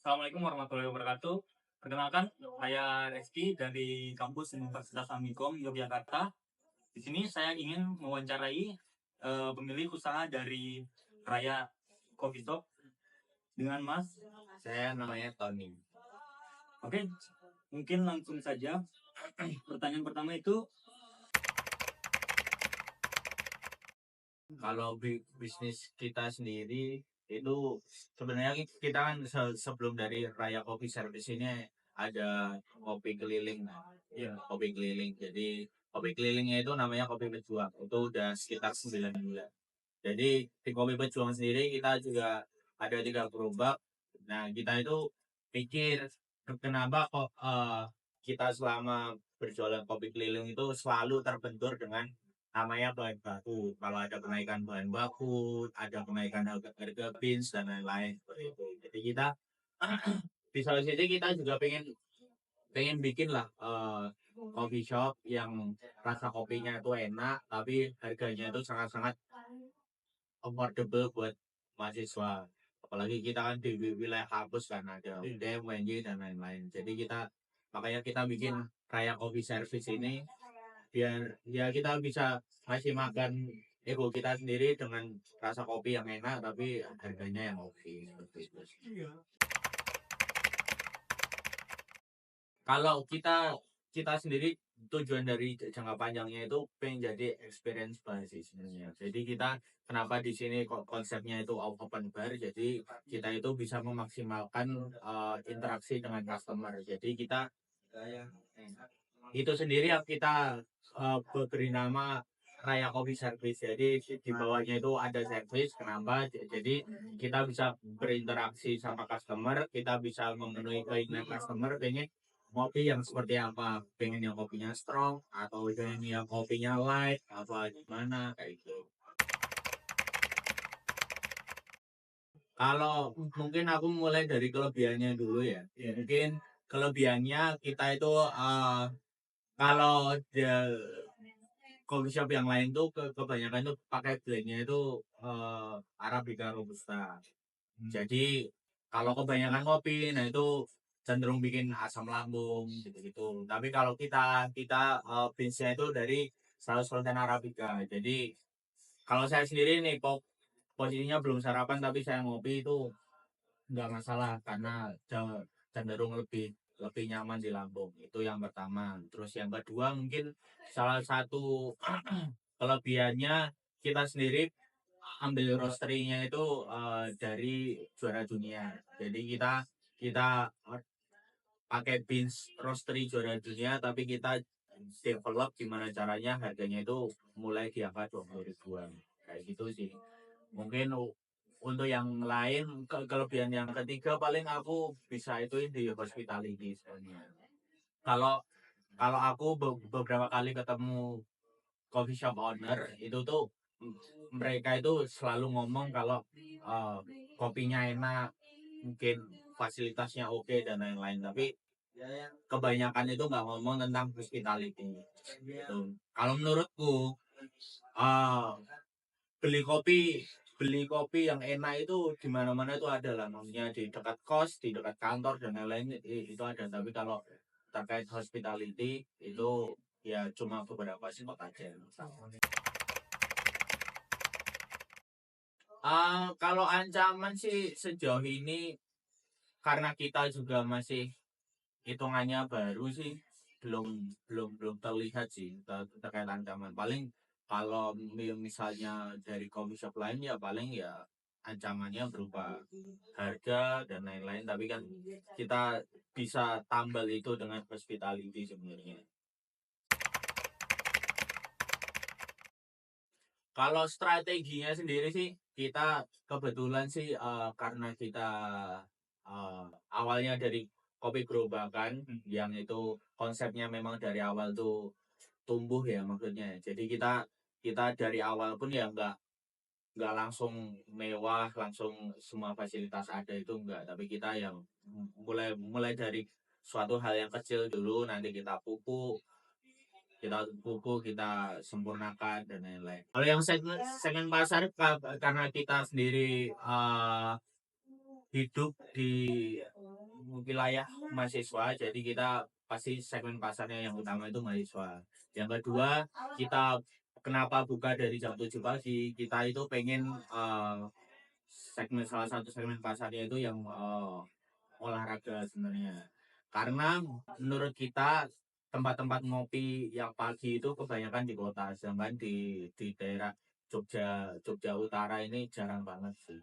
Assalamualaikum warahmatullahi wabarakatuh. Perkenalkan, saya Reski dari kampus Universitas Amikom Yogyakarta. Di sini saya ingin mewawancarai pemilik usaha dari Raya Coffee Shop dengan Mas. Saya namanya Tony. Oke, mungkin langsung saja. Pertanyaan pertama itu, Kalau bisnis kita sendiri itu sebenarnya kita kan sebelum dari Raya Kopi Service ini ada kopi keliling. ya, Kopi keliling. Jadi kopi kelilingnya itu namanya kopi pejuang. Itu udah sekitar 9 bulan. Jadi di kopi pejuang sendiri kita juga ada 3 gerobak. Nah, kita itu pikir kenapa kok kita selama berjualan kopi keliling itu selalu terbentur dengan namanya bahan baku. Kalau ada kenaikan bahan baku, ada kenaikan harga beans dan lain-lain seperti itu. Jadi kita di satu sisi kita juga pengen pengen bikin lah coffee shop yang rasa kopinya itu enak, tapi harganya itu sangat-sangat affordable buat mahasiswa. Apalagi kita kan di wilayah kampus kan ada UDM, UNY dan lain-lain. Jadi makanya kita bikin kayak coffee service ini biar ya kita bisa masih makan ego kita sendiri dengan rasa kopi yang enak tapi harganya yang oke seperti itu. Kalau kita sendiri tujuan dari jangka panjangnya itu pengen jadi experience bar sih sebenarnya. Jadi kita kenapa di sini kok konsepnya itu open bar. Jadi kita itu bisa memaksimalkan interaksi dengan customer. Jadi kita itu sendiri yang kita beri nama Raya Coffee Service. Jadi di bawahnya itu ada service. Kenapa? Jadi kita bisa berinteraksi sama customer, kita bisa memenuhi keinginan customer pengen kopi yang seperti apa, pengen yang kopinya strong atau pengen yang kopinya light apa gimana kayak gitu. Kalau mungkin aku mulai dari kelebihannya dulu ya. Mungkin kelebihannya kita itu kalau coffee shop yang lain tuh kebanyakan tuh pakai blendnya itu Arabica Robusta. Jadi kalau kebanyakan kopi, nah itu cenderung bikin asam lambung gitu-gitu. Tapi kalau kita beansnya itu dari 100% Arabica. Jadi kalau saya sendiri nih posisinya belum sarapan tapi saya ngopi itu nggak masalah karena cenderung lebih lebih nyaman di lambung. Itu yang pertama. Terus yang kedua mungkin salah satu kelebihannya kita sendiri ambil roastery-nya itu dari juara dunia. Jadi kita pakai beans roastery juara dunia, tapi kita develop gimana caranya harganya itu mulai di angka 20 ribuan. Kayak gitu sih. Mungkin untuk yang lain kelebihan yang ketiga paling aku bisa itu di hospitality sebenarnya. Kalau kalau aku beberapa kali ketemu coffee shop owner itu tuh mereka itu selalu ngomong kalau uh, kopinya enak, mungkin fasilitasnya oke dan lain-lain. Tapi kebanyakan itu nggak ngomong tentang hospitality. Gitu. Kalau menurutku uh, beli kopi beli kopi yang enak itu di mana-mana itu ada lah, maksudnya di dekat kos, di dekat kantor dan lain-lain itu ada. Tapi kalau terkait hospitality itu ya cuma beberapa spot aja. Kalau ancaman sih sejauh ini karena kita juga masih hitungannya baru sih belum belum terlihat sih terkait ancaman. Paling kalau misalnya dari coffee shop lain ya paling ya ancamannya berupa harga dan lain-lain. Tapi kan kita bisa tambal itu dengan hospitality sebenarnya. Kalau strateginya sendiri sih kita kebetulan sih karena kita awalnya dari kopi gerobakan yang itu konsepnya memang dari awal tuh tumbuh ya maksudnya. Jadi kita dari awal pun ya nggak langsung mewah, langsung semua fasilitas ada itu enggak. Tapi kita yang mulai mulai dari suatu hal yang kecil dulu, nanti kita sempurnakan dan lain-lain. Kalau yang second pasar karena kita sendiri hidup di wilayah mahasiswa, jadi kita pasti segmen pasarnya yang utama itu mahasiswa. Yang kedua, kita kenapa buka dari jam 7 pagi? Kita itu pengen salah satu segmen pasarnya itu yang olahraga sebenarnya. Karena menurut kita tempat-tempat ngopi yang pagi itu kebanyakan di kota, sedangkan di daerah Jogja Jogja Utara ini jarang banget sih.